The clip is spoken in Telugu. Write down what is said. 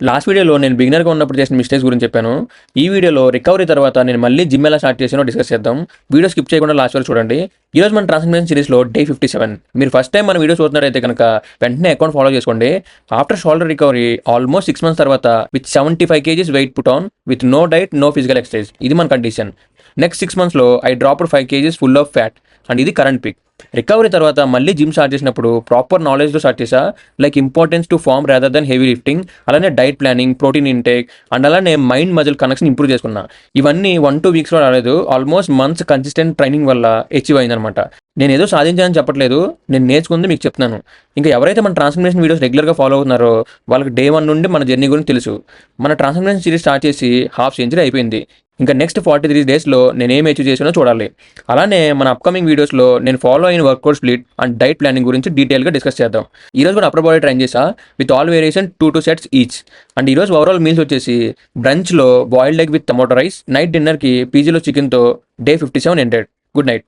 లాస్ట్ వీడియోలో నేను బిగినర్గా ఉన్నప్పుడు చేసిన మిస్టేక్స్ గురించి చెప్పాను. ఈ వీడియోలో రికవరీ తర్వాత నేను మళ్ళీ జిమ్ ఎలా స్టార్ట్ చేసానో డిస్కస్ చేద్దాం. వీడియో స్కిప్ చేయకుండా లాస్ట్ వరకు చూడండి. ఈరోజు మన ట్రాన్స్ఫర్మేషన్ సిరీస్లో డే 57. మీరు ఫస్ట్ టైం మన వీడియో చూస్తున్నారైతే కనుక వెంటనే అకౌంట్ ఫాలో చేసుకోండి. After shoulder recovery almost 6 months తర్వాత with 75 kgs weight put on with no diet no physical exercise. ఇది మన కండిషన్. నెక్స్ట్ 6 monthsలో I dropped 5 kgs full of fat and ఇది కరెంట్ పిక్. రికవరీ తర్వాత మళ్ళీ జిమ్ స్టార్ట్ చేసినప్పుడు ప్రాపర్ నాలెడ్జ్తో స్టార్ట్ చేసా. Like importance to form rather than heavy lifting, అలానే diet planning, protein intake and అలానే మైండ్ మజిల్ కనెక్షన్ ఇంప్రూవ్ చేసుకున్నా. ఇవన్నీ 1-2 weeksలో రాలేదు, ఆల్మోస్ట్ మంత్స్ కన్సిస్టెంట్ ట్రైనింగ్ వల్ల అచీవ్ అయిందనమాట. నేను ఏదో సాధించానని చెప్పట్లేదు, నేను నేర్చుకుంది మీకు చెప్తున్నాను. ఇంకా ఎవరైతే మన ట్రాన్స్ఫర్మేషన్ వీడియోస్ రెగ్యులర్గా ఫాలో అవుతున్నారో వాళ్ళకి డే 1 నుండి మన జర్నీ గురించి తెలుసు. మన ట్రాన్స్ఫర్మేషన్ సిరీస్ స్టార్ట్ చేసి హాఫ్ సెంచరీ అయిపోయింది. ఇంకా నెక్స్ట్ 43 daysలో నేను ఏం అచీవ్ చేసానో చూడాలి. అలానే మన అప్కమింగ్ వీడియోస్లో నేను ఫాలో అయిన workout split and diet planning గురించి డీటెయిల్గా డిస్కస్ చేద్దాం. ఈరోజు కూడా అప్పర్ బాడీ ట్రైన్ చేసా with all variation 2 sets each. And ఈరోజు ఓవరాల్ మీల్స్ వచ్చేసి బ్రంచ్లో boiled egg with tomato rice, night డిన్నర్కి పీజీలో చికెన్తో డే 57 ఎండెడ్. Good night.